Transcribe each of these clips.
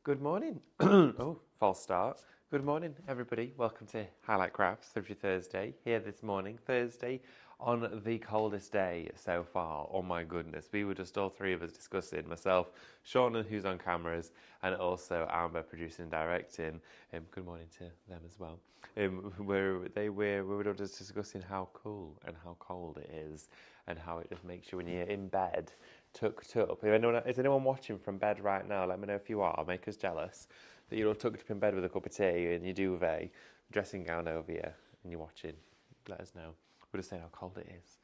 Good morning. Oh, false start. Good morning, everybody. Welcome to Highlight Crafts, Thrifty Thursday. Here this morning, Thursday, on the coldest day so far. Oh my goodness. We were just all three of us discussing, myself, Shauna, who's on cameras, and also Amber producing and directing. Good morning to them as well. We were all just discussing how cool and how cold it is, and how it just makes you when you're in bed tucked up. Is anyone watching from bed right now? Let me know if you are. Make us jealous that you're all tucked up in bed with a cup of tea and your duvet, dressing gown over you, and you're watching. Let us know. We're just saying how cold it is.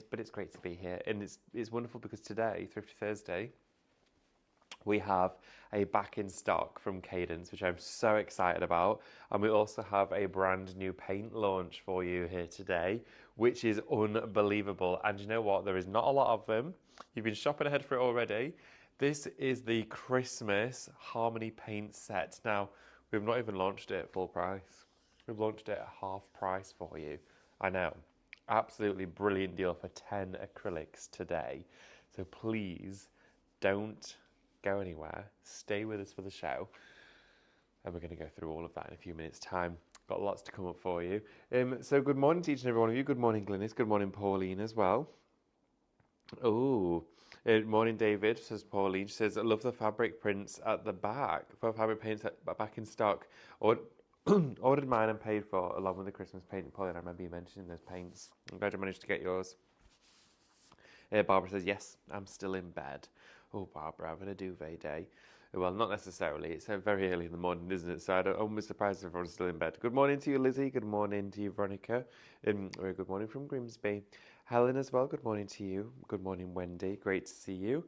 But it's great to be here, and it's wonderful because today, Thrifty Thursday, we have a back in stock from Cadence, which I'm so excited about. And we also have a brand new paint launch for you here today, which is unbelievable. And you know what? There is not a lot of them. You've been shopping ahead for it already. This is the Christmas Harmony paint set. Now, we've not even launched it at full price. We've launched it at half price for you. I know. Absolutely brilliant deal for 10 acrylics today. So please don't go anywhere. Stay with us for the show. And we're going to go through all of that in a few minutes' time. Got lots to come up for you. So good morning to each and every one of you. Good morning, Glynis. Good morning, Pauline, as well. Oh, morning, David, says Pauline. She says, I love the fabric prints at the back. For fabric paints back in stock. Ordered mine and paid for, along with the Christmas paint. Pauline, I remember you mentioning those paints. I'm glad you managed to get yours. Barbara says, yes, I'm still in bed. Oh, Barbara, having a duvet day. Well, not necessarily. It's very early in the morning, isn't it? So I'm surprised if everyone's still in bed. Good morning to you, Lizzie. Good morning to you, Veronica. Very good morning from Grimsby. Helen as well, good morning to you. Good morning, Wendy. Great to see you.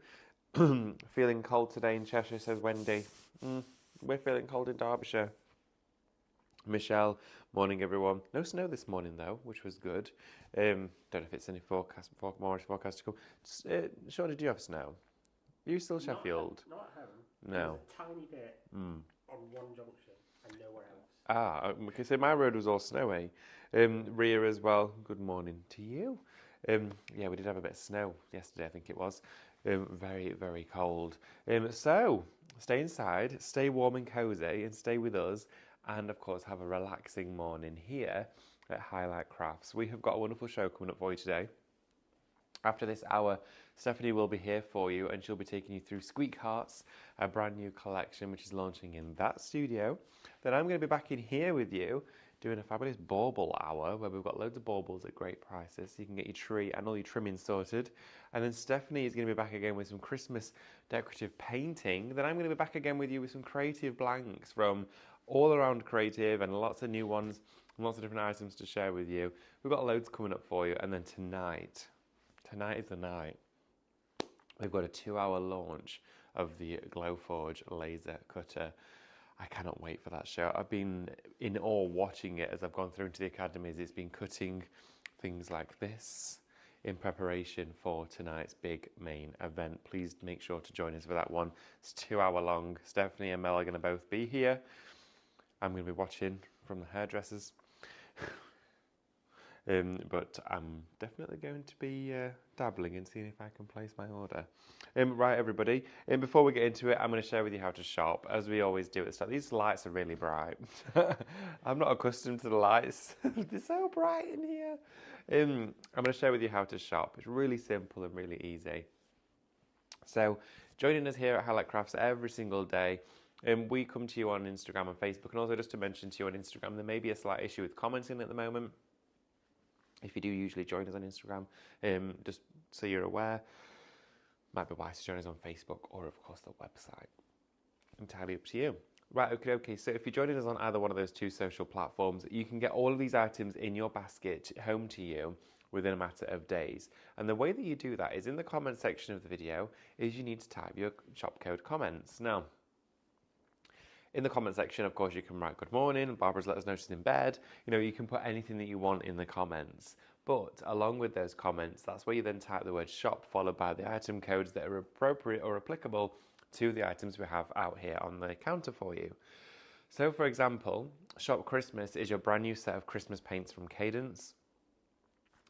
Feeling cold today in Cheshire, says Wendy. We're feeling cold in Derbyshire. Michelle, morning everyone. No snow this morning though, which was good. Don't know if it's any forecast to come. Sean, did you have snow? Are you still Sheffield? Not at home. No. A tiny bit on one junction and nowhere else. Okay, so my road was all snowy. Ria as well, good morning to you. Yeah, we did have a bit of snow yesterday, I think it was. Very, very cold. So, stay inside, stay warm and cosy, and stay with us. And of course, have a relaxing morning here at Highlight Crafts. We have got a wonderful show coming up for you today. After this hour, Stephanie will be here for you and she'll be taking you through Squeak Hearts, a brand new collection which is launching in that studio. Then I'm going to be back in here with you doing a fabulous bauble hour where we've got loads of baubles at great prices so you can get your tree and all your trimming sorted. And then Stephanie is going to be back again with some Christmas decorative painting. Then I'm going to be back again with you with some creative blanks from all around creative and lots of new ones and lots of different items to share with you. We've got loads coming up for you. And then tonight is the night. We've got a 2-hour launch of the Glowforge laser cutter. I cannot wait for that show. I've been in awe watching it as I've gone through into the academies. It's been cutting things like this in preparation for tonight's big main event. Please make sure to join us for that one. It's 2 hour long. Stephanie and Mel are going to both be here. I'm going to be watching from the hairdressers. But I'm definitely going to be dabbling and seeing if I can place my order. Right, everybody. Before we get into it, I'm going to share with you how to shop, as we always do at the start. These lights are really bright. I'm not accustomed to the lights. They're so bright in here. I'm going to share with you how to shop. It's really simple and really easy. So, joining us here at Highlight Crafts every single day. We come to you on Instagram and Facebook, and also just to mention to you on Instagram, there may be a slight issue with commenting at the moment. If you do usually join us on Instagram, just so you're aware, might be wise to join us on Facebook or, of course, the website. Entirely up to you. Right, okay. So if you're joining us on either one of those two social platforms, you can get all of these items in your basket home to you within a matter of days. And the way that you do that is in the comment section of the video is you need to type your shop code comments. Now, in the comment section, of course, you can write good morning, Barbara's let us know she's in bed. You can put anything that you want in the comments. But along with those comments, that's where you then type the word shop followed by the item codes that are appropriate or applicable to the items we have out here on the counter for you. So for example, Shop Christmas is your brand new set of Christmas paints from Cadence.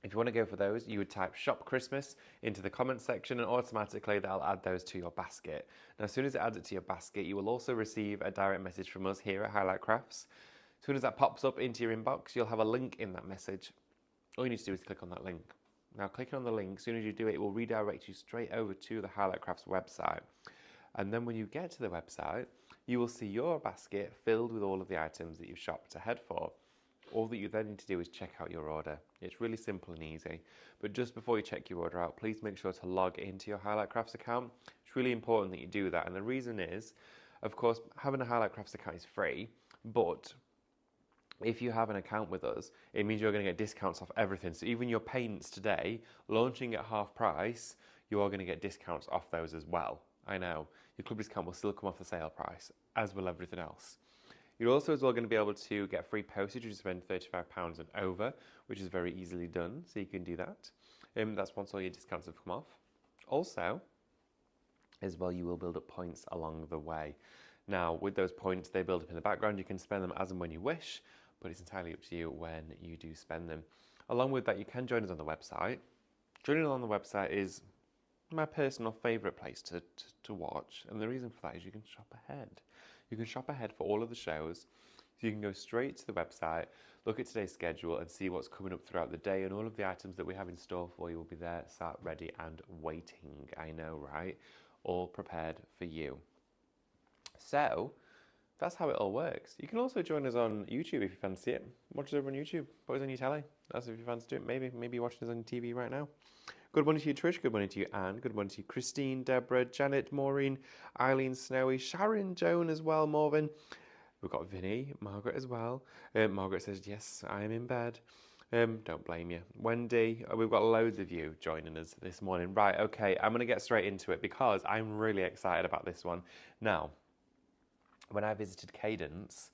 If you want to go for those, you would type Shop Christmas into the comments section and automatically that'll add those to your basket. Now, as soon as it adds it to your basket, you will also receive a direct message from us here at Highlight Crafts. As soon as that pops up into your inbox, you'll have a link in that message. All you need to do is click on that link. Now, clicking on the link, as soon as you do it, it will redirect you straight over to the Highlight Crafts website. And then when you get to the website, you will see your basket filled with all of the items that you've shopped ahead for. All that you then need to do is check out your order. It's really simple and easy. But just before you check your order out, please make sure to log into your Highlight Crafts account. It's really important that you do that. And the reason is, of course, having a Highlight Crafts account is free, but if you have an account with us, it means you're going to get discounts off everything. So even your paints today, launching at half price, you are going to get discounts off those as well. I know, your club discount will still come off the sale price, as will everything else. You're also as well going to be able to get free postage if you spend £35 and over, which is very easily done, so you can do that. That's once all your discounts have come off. Also, as well, you will build up points along the way. Now, with those points, they build up in the background. You can spend them as and when you wish, but it's entirely up to you when you do spend them. Along with that, you can join us on the website. Joining us on the website is my personal favourite place to watch, and the reason for that is you can shop ahead. You can shop ahead for all of the shows, so you can go straight to the website, look at today's schedule and see what's coming up throughout the day, and all of the items that we have in store for you will be there, sat ready and waiting. I know, right? All prepared for you. So, that's how it all works. You can also join us on YouTube if you fancy it. Watch us over on YouTube. Put us on your telly. That's if you fancy it. Maybe you're watching us on TV right now. Good morning to you, Trish. Good morning to you, Anne. Good morning to you, Christine, Deborah, Janet, Maureen, Eileen, Snowy, Sharon, Joan as well, Morvin. We've got Vinny, Margaret as well. Margaret says, yes, I am in bed. Don't blame you. Wendy, we've got loads of you joining us this morning. Right, okay, I'm going to get straight into it because I'm really excited about this one. Now, when I visited Cadence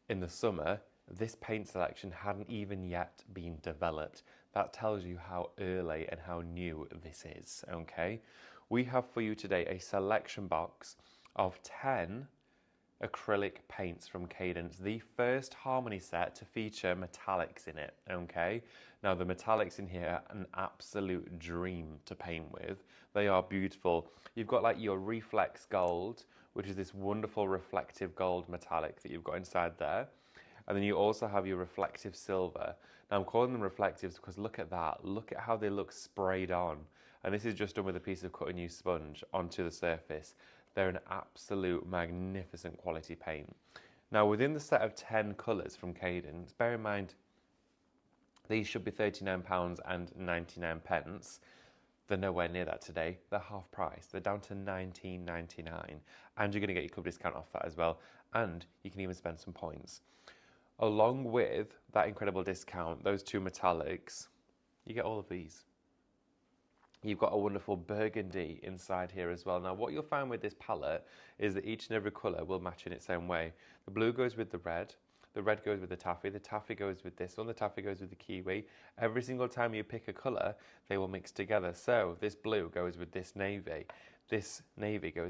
in the summer, this paint selection hadn't even yet been developed. That tells you how early and how new this is, okay? We have for you today a selection box of 10 acrylic paints from Cadence, the first Harmony set to feature metallics in it, okay? Now the metallics in here are an absolute dream to paint with. They are beautiful. You've got like your reflex gold, which is this wonderful reflective gold metallic that you've got inside there. And then you also have your reflective silver. Now I'm calling them reflectives because look at that. Look at how they look sprayed on. And this is just done with a piece of cut and use sponge onto the surface. They're an absolute magnificent quality paint. Now within the set of 10 colours from Cadence, bear in mind these should be £39.99. They're nowhere near that today. They're half price. They're down to £19.99. And you're going to get your club discount off that as well. And you can even spend some points. Along with that incredible discount, those two metallics, you get all of these. You've got a wonderful burgundy inside here as well. Now, what you'll find with this palette is that each and every colour will match in its own way. The blue goes with the red goes with the taffy goes with this one, the taffy goes with the kiwi. Every single time you pick a colour, they will mix together. So this blue goes with this navy goes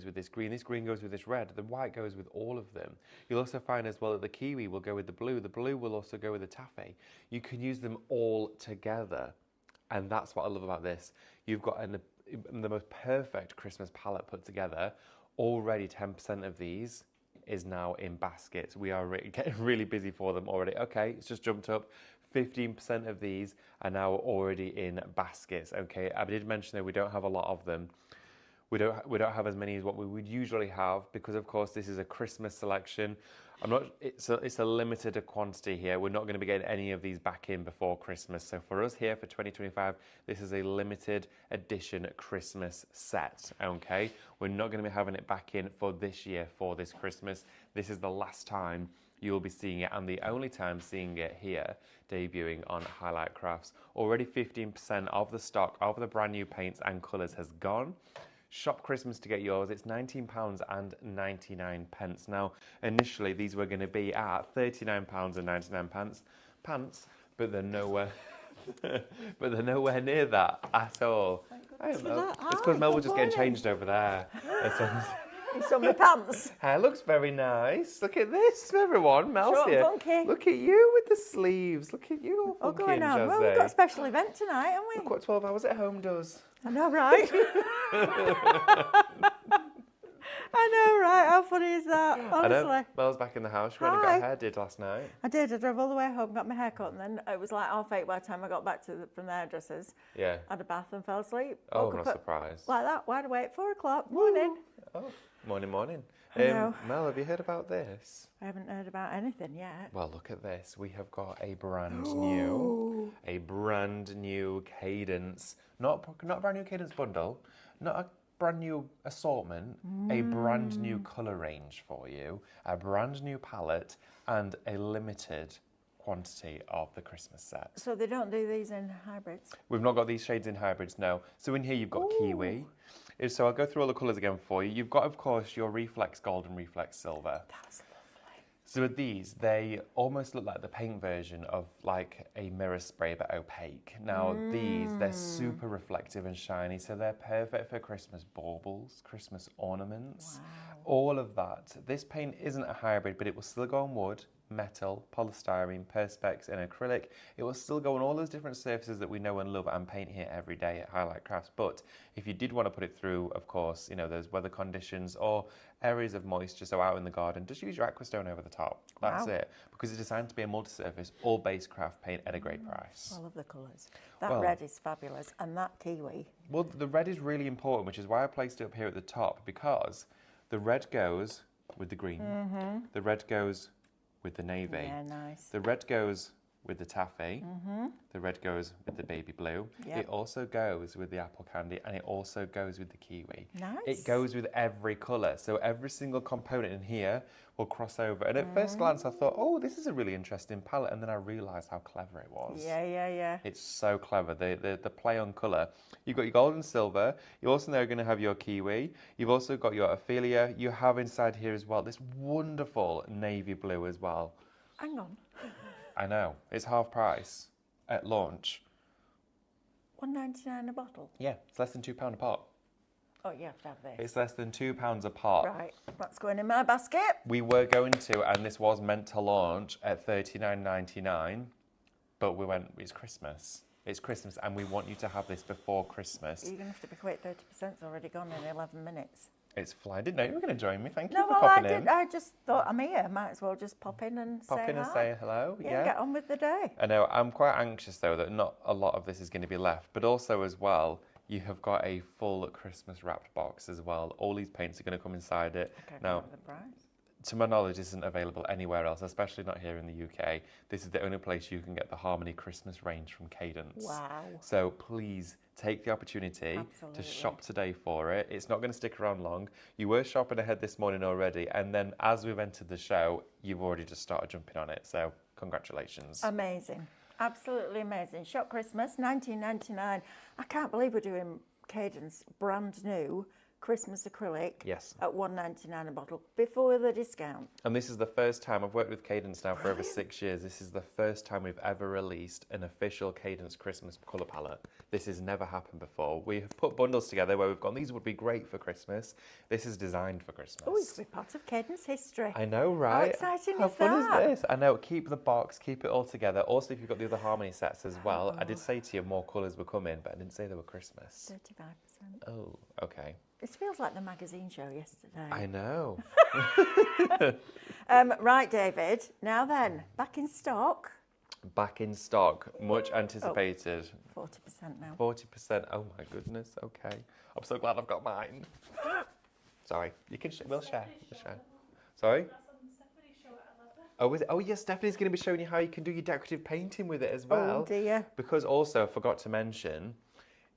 with this green goes with this red, the white goes with all of them. You'll also find as well that the kiwi will go with the blue will also go with the taffy. You can use them all together, and that's what I love about this. You've got the most perfect Christmas palette put together. Already 10% of these is now in baskets. We are getting really busy for them already. Okay, it's just jumped up. 15% of these are now already in baskets. Okay, I did mention that we don't have a lot of them. We don't have as many as what we would usually have because, of course, this is a Christmas selection. It's a limited quantity here. We're not going to be getting any of these back in before Christmas. So for us here for 2025, this is a limited edition Christmas set, okay? We're not going to be having it back in for this year, for this Christmas. This is the last time you will be seeing it and the only time seeing it here, debuting on Highlight Crafts. Already 15% of the stock of the brand new paints and colours has gone. Shop Christmas to get yours. It's £19.99. Now, initially these were going to be at £39.99 pants, but they're nowhere, near that at all. It's It's because Mel was just getting changed over there. You saw my pants. Hair looks very nice. Look at this, everyone. Mel's Short and here. funky. Look at you with the sleeves. Look at you all Oh, funky going and on. Well, jazzy. we've got a special event tonight, haven't we? Look what 12 hours at home does. I know, right? I know, right? How funny is that? I know. Honestly. Mel's back in the house. She went and got her hair did last night. I did. I drove all the way home, got my hair cut, and then it was like 8:30 by the time I got back from the hairdressers. Yeah. Had a bath and fell asleep. Oh, Woke I'm up not at- surprised. Like that, wide awake, 4 o'clock, morning. Oh, morning. I know. Mel, have you heard about this? I haven't heard about anything yet. Well, look at this. We have got a brand new Cadence, not a brand new Cadence bundle, not a brand new assortment, a brand new colour range for you, a brand new palette, and a limited quantity of the Christmas set. So they don't do these in hybrids? We've not got these shades in hybrids, no. So in here you've got kiwi. So I'll go through all the colours again for you. You've got, of course, your Reflex Gold and Reflex Silver. That's lovely. So with these, they almost look like the paint version of like a mirror spray but opaque. Now these, they're super reflective and shiny, so they're perfect for Christmas baubles, Christmas ornaments, all of that. This paint isn't a hybrid, but it will still go on wood, metal, polystyrene, perspex and acrylic. It will still go on all those different surfaces that we know and love and paint here every day at Highlight Crafts. But if you did want to put it through, of course, you know, those weather conditions or areas of moisture, so out in the garden, just use your Aquastone over the top. That's it. Because it's designed to be a multi-surface, all base craft paint at a great price. I love the colours. That red is fabulous, and that kiwi. Well, the red is really important, which is why I placed it up here at the top, because the red goes with the green, the red goes with the navy. Yeah, nice. The red goes with the taffy. The red goes with the baby blue. Yep. It also goes with the apple candy, and it also goes with the kiwi. Nice. It goes with every colour. So every single component in here will cross over. And at first glance, I thought, oh, this is a really interesting palette. And then I realised how clever it was. Yeah. It's so clever. The play on colour. You've got your gold and silver. You also now are going to have your kiwi. You've also got your Ophelia. You have inside here as well this wonderful navy blue as well. Hang on. I know. It's half price at launch. $1.99 a bottle? Yeah, it's less than £2 a pot. Oh, you have to have this. It's less than £2 a pot. Right, that's going in my basket. We were going to, and this was meant to launch at $39.99, but we went, it's Christmas. It's Christmas, and we want you to have this before Christmas. You're going to have to be quick, 30%'s already gone in 11 minutes. It's flying. Didn't know you were going to join me. Thank you No, for well, popping I did. in. I just thought I'm here. Might as well just pop in and Pop say in and hi. say hello. Yeah, get on with the day. I know. I'm quite anxious, though, that not a lot of this is going to be left, but also as well, you have got a full Christmas wrapped box as well. All these paints are going to come inside it. Okay, Now, the price. to my knowledge, this isn't available anywhere else, especially not here in the UK. This is the only place you can get the Harmony Christmas range from Cadence. Wow. So please take the opportunity to shop today for it. It's not going to stick around long. You were shopping ahead this morning already, and then as we've entered the show, you've already just started jumping on it. So congratulations. Amazing. Absolutely amazing. Shop Christmas, $19.99. I can't believe we're doing Cadence brand new Christmas acrylic Yes. at $1.99 a bottle before the discount. And this is the first time, I've worked with Cadence now for over 6 years, this is the first time we've ever released an official Cadence Christmas colour palette. This has never happened before. We have put bundles together where we've gone, these would be great for Christmas. This is designed for Christmas. Oh, it's a part of Cadence history. I know, right? How exciting How is fun that? is this? I know, keep the box, keep it all together. Also, if you've got the other Harmony sets as well, I did say to you more colours were coming, but I didn't say they were Christmas. 35%. Oh, okay. This feels like the magazine show yesterday. I know. Right, David. Now then, back in stock. Back in stock, much anticipated. 40% now. 40%. Oh my goodness. Okay. I'm so glad I've got mine. Sorry. You can. We'll share. We'll share. Sorry. Oh, is it? Oh, yes. Stephanie's going to be showing you how you can do your decorative painting with it as well. Oh dear. Because also, I forgot to mention,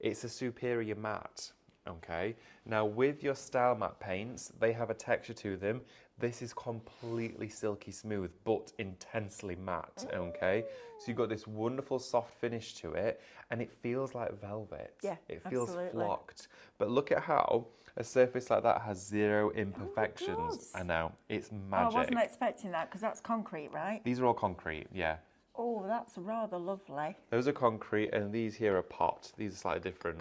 it's a superior matte. Okay. Now, with your style matte paints, they have a texture to them. This is completely silky smooth, but intensely matte, okay? So you've got this wonderful soft finish to it, and it feels like velvet. Yeah, it feels absolutely. flocked. But look at how a surface like that has zero imperfections. does. I know, it's Oh, magic. I wasn't expecting that because that's concrete, right? These are all concrete, yeah. Oh, that's rather lovely. Those are concrete, and these here are popped. These are slightly different.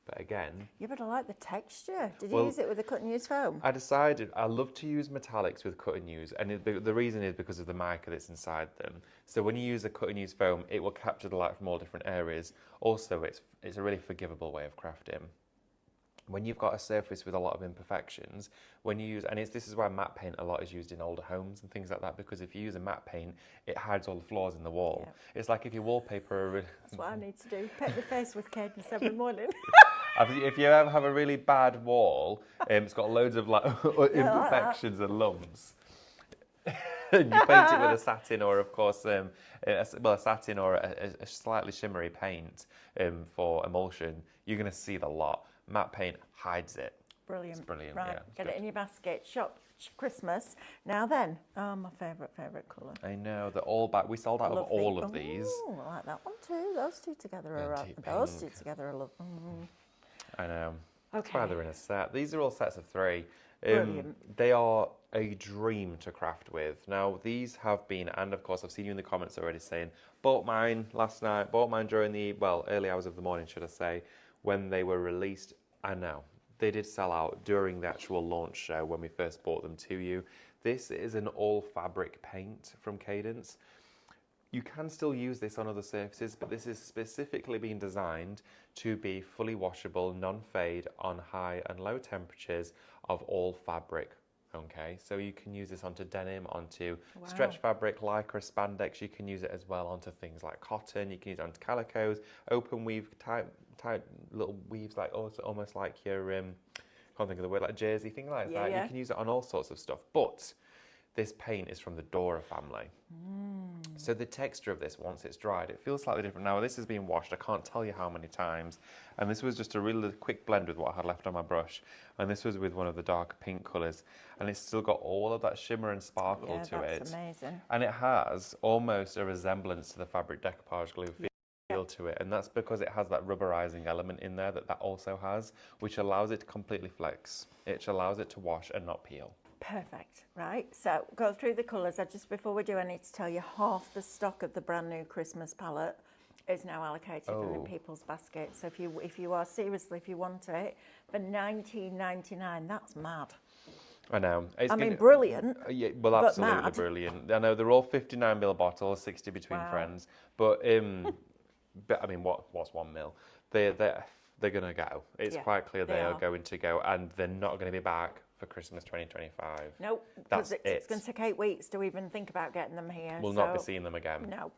But again, Yeah, but I like the texture. Did you Well, use it with the cut and use foam? I decided I love to use metallics with cut and use, and the reason is because of the mica that's inside them. So when you use a cut and use foam, it will capture the light from all different areas. Also, it's a really forgivable way of crafting. When you've got a surface with a lot of imperfections, when you use, and this is why matte paint a lot is used in older homes and things like that, because if you use a matte paint, it hides all the flaws in the wall. Yeah. It's like if you wallpaper That's what I need to do. Paint my face with Cadence every morning. if you ever have a really bad wall, it's got loads of like imperfections and lumps, and you paint it with a satin or, of course, a satin or a slightly shimmery paint for emulsion, you're going to see the lot. Matte paint hides it. Brilliant. It's brilliant. Right, Yeah, it's get good. it in your basket. Shop Christmas. Now then, my favourite colour. I know, they're all back. We sold out of all of these. Oh, I like that one too. Those two together are Antique those two pink. together are lovely. I know. That's why Okay. they're in a set. These are all sets of 3. Brilliant. They are a dream to craft with. Now, these have been, and of course, I've seen you in the comments already saying, bought mine last night, bought mine during the, early hours of the morning, should I say, when they were released. I know. They did sell out during the actual launch show when we first brought them to you. This is an all fabric paint from Cadence. You can still use this on other surfaces, but this is specifically been designed to be fully washable, non-fade on high and low temperatures of all fabric. Okay, so you can use this onto denim, onto stretch fabric, lycra, spandex. You can use it as well onto things like cotton. You can use it onto calicos, open weave type little weaves, like also almost like your can't think of the word, like jersey, thing like that. Yeah. You can use it on all sorts of stuff. But this paint is from the Dora family. So the texture of this, once it's dried, it feels slightly different. Now, this has been washed, I can't tell you how many times. And this was just a really quick blend with what I had left on my brush. And this was with one of the dark pink colours. And it's still got all of that shimmer and sparkle to it. That's amazing. And it has almost a resemblance to the fabric decoupage glue feel to it. And that's because it has that rubberizing element in there that also has, which allows it to completely flex. It allows it to wash and not peel. Perfect, right? So go through the colours. Just before we do, I need to tell you half the stock of the brand new Christmas palette is now allocated for in people's baskets. So if you if you want it for $19.99, that's mad. I know. I mean, brilliant. Yeah, well, but absolutely mad. Brilliant. I know they're all 59ml bottles, 60 between friends. But I mean, what's 1 mil? They're going to go. It's quite clear they are going to go, and they're not going to be back for Christmas 2025. Nope, That's because it's going to take 8 weeks to even think about getting them here. We'll not be seeing them again. No.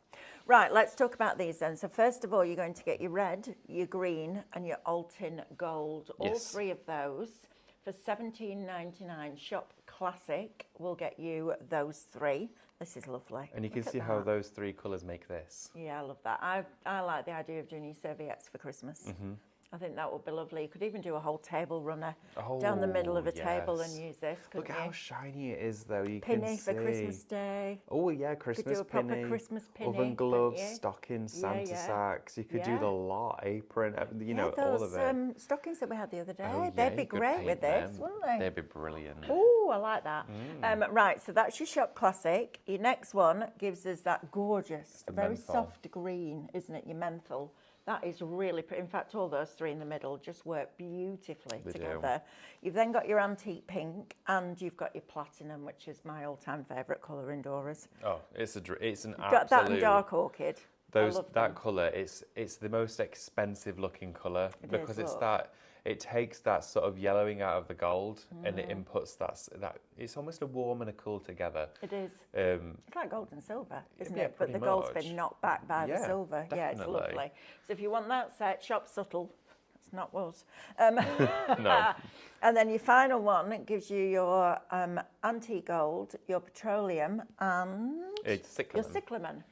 Right, let's talk about these then. So first of all, you're going to get your red, your green, and your Altin Gold. All 3 of those for $17.99. Shop Classic will get you those 3. This is lovely. And you can see how those 3 colours make this. Yeah, I love that. I like the idea of doing your serviettes for Christmas. I think that would be lovely. You could even do a whole table runner down the middle of a table and use this. Look how shiny it is, though. You Pinny can see. for Christmas Day. Oh yeah, Christmas could do a proper pinny, Christmas pinny, oven gloves, couldn't you? stockings, Santa sacks. You could do Yeah. the lot, apron, you know, those, all of it. Stockings that we had the other day, Oh, yeah, they'd be you could great paint with this, them. wouldn't they? They'd be brilliant. Oh, I like that. Right, so that's your Shop Classic. Your next one gives us that gorgeous, very menthol. soft green, isn't it? Your menthol. That is really pretty. In fact, all those 3 in the middle just work beautifully together. You've then got your antique pink, and you've got your platinum, which is my all-time favourite colour in Dora's. Oh, it's an Got absolute. that and dark orchid. That colour, it's the most expensive looking colour because it takes that sort of yellowing out of the gold and it inputs that it's almost a warm and a cool together. It is. It's like gold and silver, isn't it? But pretty the gold's much. been knocked back by the silver. Definitely. Yeah, it's lovely. So if you want that set, Shop Subtle. It's not was. No. And then your final one gives you your antique gold, your petroleum, and It's your cyclamen.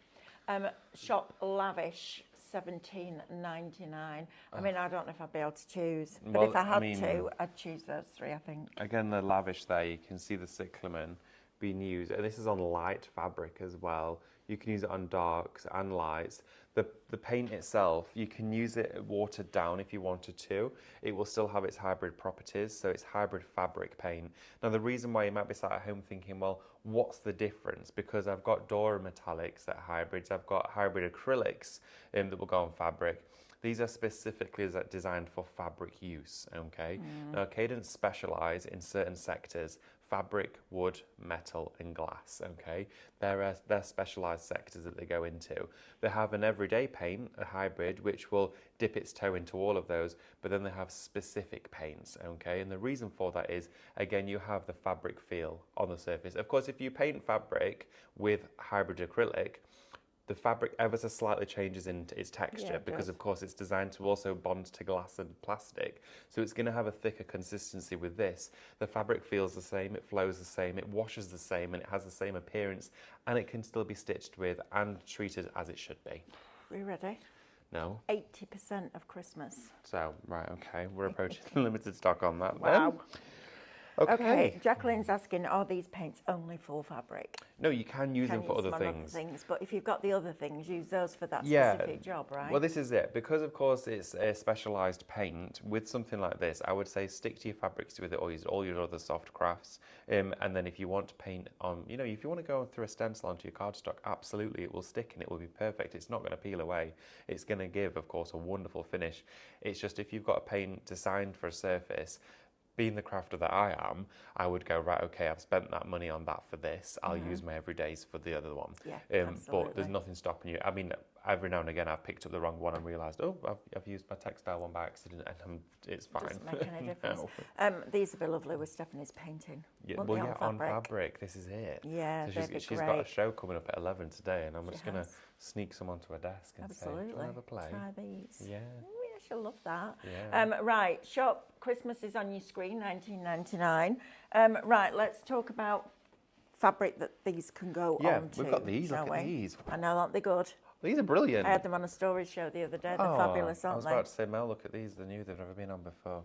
cyclamen. Shop Lavish. $17.99. I mean, I don't know if I'd be able to choose, but Well, if I had I mean, to, I'd choose those 3, I think. Again, the lavish there, you can see the cyclamen being used. And this is on light fabric as well. You can use it on darks and lights. The paint itself, you can use it watered down if you wanted to. It will still have its hybrid properties, so it's hybrid fabric paint. Now, the reason why you might be sat at home thinking, well, what's the difference? Because I've got Dora metallics that are hybrids. I've got hybrid acrylics that will go on fabric. These are specifically designed for fabric use, okay? Now, Cadence specialise in certain sectors: fabric, wood, metal and glass, okay? They're specialised sectors that they go into. They have an everyday paint, a hybrid, which will dip its toe into all of those, but then they have specific paints, okay? And the reason for that is, again, you have the fabric feel on the surface. Of course, if you paint fabric with hybrid acrylic, the fabric ever so slightly changes in its texture because, of course, it's designed to also bond to glass and plastic. So it's going to have a thicker consistency with this. The fabric feels the same, it flows the same, it washes the same, and it has the same appearance, and it can still be stitched with and treated as it should be. Are you ready? No? 80% of Christmas. So, right, okay, we're approaching limited stock on that. Wow. Then. Okay. Jacqueline's asking, are these paints only for fabric? No, you can use them for other things. But if you've got the other things, use those for that specific job, right? Well, this is it. Because, of course, it's a specialised paint, with something like this, I would say stick to your fabrics with it, or use all your other soft crafts. And then if you want to paint on, you know, if you want to go through a stencil onto your cardstock, absolutely, it will stick and it will be perfect. It's not going to peel away. It's going to give, of course, a wonderful finish. It's just if you've got a paint designed for a surface, being the crafter that I am, I would go, right, okay, I've spent that money on that for this. I'll use my everydays for the other one. Yeah, but there's nothing stopping you. I mean, every now and again, I've picked up the wrong one and realised, oh, I've used my textile one by accident, and it's fine. Doesn't make any difference. These would be lovely with Stephanie's painting. Yeah, on fabric, this is it. Yeah, so she's got a show coming up at 11 today, and I'm just going to sneak some onto her desk and say, do you want to have a play? Try these. Yeah. She'll love that. Yeah. Right, shop Christmas is on your screen, $19.99. Right, let's talk about fabric that these can go on to. Yeah, we've got these. Look at these. I know, aren't they good? These are brilliant. I had them on a story show the other day. They're fabulous, aren't they? I was about to say, Mel, look at these. They're new. They've never been on before.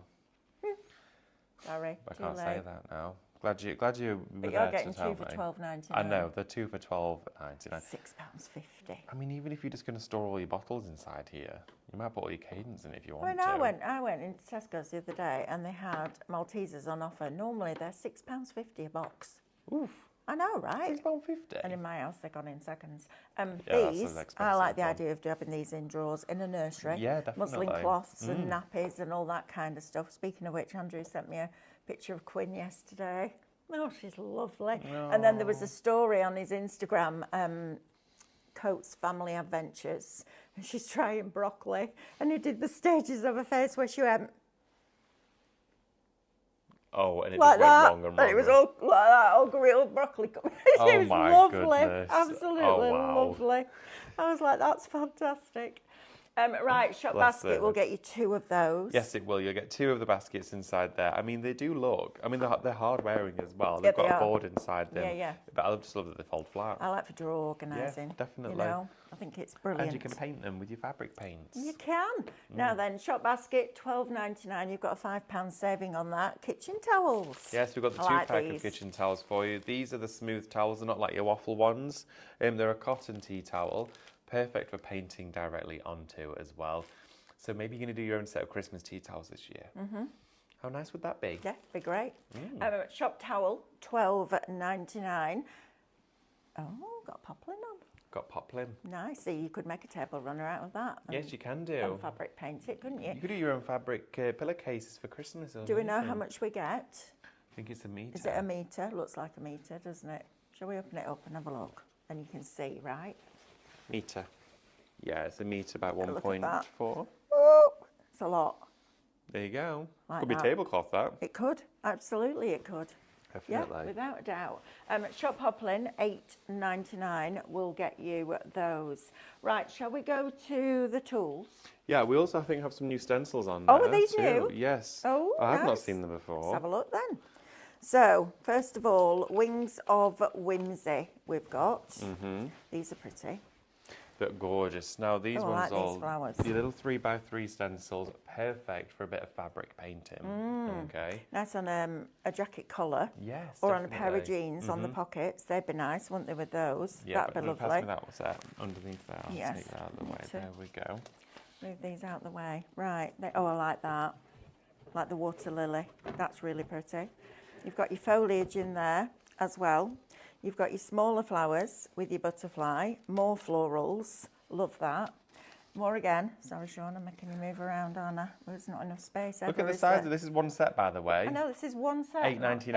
Sorry, I can't say that now. Glad you were but there you're getting to tell two for me. $12.99. I know, they're 2 for $12.99. £6.50. I mean, even if you're just going to store all your bottles inside here, you might put all your Cadence in if you want I mean, to. I went into Tesco's the other day and they had Maltesers on offer. Normally they're £6.50 a box. Oof. I know, right? £6.50. And in my house they're gone in seconds. That's These, an expensive I like the one. idea of having these in drawers in a nursery. Yeah, definitely. Muslin cloths and nappies and all that kind of stuff. Speaking of which, Andrew sent me a picture of Quinn yesterday. Oh, she's lovely. And then there was a story on his Instagram, Coates Family Adventures, and she's trying broccoli, and he did the stages of her face where she went, oh, and it like just went that, wrong and wrong. and it was all like that, all grilled broccoli. She was my lovely, goodness. absolutely lovely. I was like, that's fantastic. Right, Shop Basket will get you 2 of those. Yes, it will. You'll get 2 of the baskets inside there. I mean, they do look. I mean, they're hard wearing as well. They've got a board inside them. Yeah. But I just love that they fold flat. I like for drawer organising. Yeah, definitely. You know, I think it's brilliant. And you can paint them with your fabric paints. You can. Now then, Shop Basket, $12.99. You've got a £5 saving on that. Kitchen towels. Yes, we've got the 2-pack of kitchen towels for you. These are the smooth towels. They're not like your waffle ones. They're a cotton tea towel. Perfect for painting directly onto as well. So maybe you're going to do your own set of Christmas tea towels this year. How nice would that be? Yeah, be great. Shop towel, $12.99. Oh, got poplin on. Got poplin. Nice. So you could make a table runner out of that. Yes, you can do. And fabric paint it, couldn't you? You could do your own fabric pillowcases for Christmas. Do we know how much we get? I think it's a metre. Is it a metre? Looks like a metre, doesn't it? Shall we open it up and have a look? And you can see, right? Metre. Yeah, it's a metre about 1.4. Oh, it's a lot. There you go. Like could be that. tablecloth, that. It could. Absolutely, it could. Definitely. Yeah, without a doubt. Shop Hoplin, $8.99 will get you those. Right, shall we go to the tools? Yeah, we also, I think, have some new stencils on Oh, there. are these too. new? Yes. Oh, I have not nice. seen them before. Let's have a look then. So, first of all, Wings of Whimsy we've got. These are pretty. They're gorgeous. Now, these I ones like these flowers. The little 3x3 stencils, perfect for a bit of fabric painting. Okay. Nice on a jacket collar. Yes, Or on a pair of definitely. jeans on the pockets. They'd be nice, wouldn't they, with those? Yeah, That'd be but lovely. pass me that set underneath there. I'll Yes. take that out of the way. There we go. Move these out the way. Right. Oh, I like that. Like the water lily. That's really pretty. You've got your foliage in there as well. You've got your smaller flowers with your butterfly. More florals. Love that. More again. Sorry, Sean, I'm making you move around, aren't I? There's not enough space. Look at the size. This is one set, by the way. I know, this is one set. £8.99.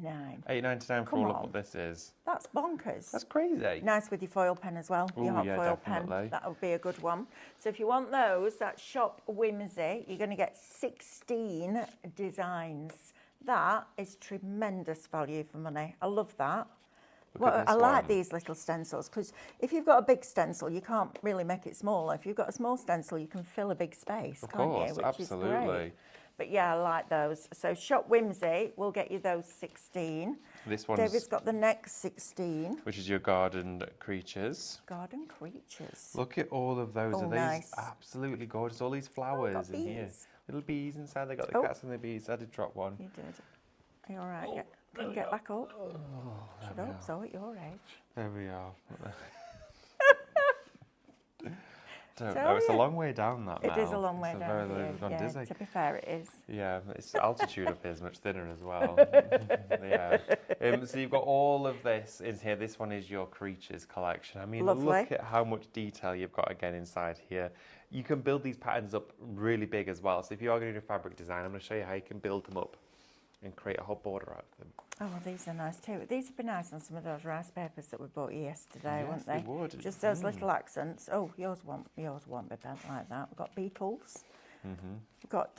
£8.99. £8.99 for all of what this is. That's bonkers. That's crazy. Nice with your foil pen as well. Ooh, your hot yeah, foil definitely. pen. That would be a good one. So if you want those, that's Shop Whimsy. You're going to get 16 designs. That is tremendous value for money. I love that. Well, I like these little stencils because if you've got a big stencil, you can't really make it smaller. If you've got a small stencil, you can fill a big space, can't you? Which absolutely. is great. But yeah, I like those. So Shop Whimsy will get you those 16. This one's... David's got the next 16. Which is your garden creatures. Garden creatures. Look at all of those. Oh, Are nice. these absolutely gorgeous? All these flowers in here. Little bees inside. They got the cats and the bees. I did drop one. You did. Are you all right? Yeah. Can you get back up? Should hope so at your age. There we are. Don't know. It's a long way down that now. It is a long way down. I've gone dizzy. To be fair, it is. Yeah, its altitude up here is much thinner as well. Yeah. So you've got all of this in here. This one is your creatures collection. I mean, look at how much detail you've got again inside here. You can build these patterns up really big as well. So if you are going to do fabric design, I'm going to show you how you can build them up and create a whole border out of them. Oh, well, these are nice too. These would be nice on some of those rice papers that we bought you yesterday, wouldn't they? Yes, they would. Just those little accents. Oh, yours won't be bent like that. We've got beetles. We've got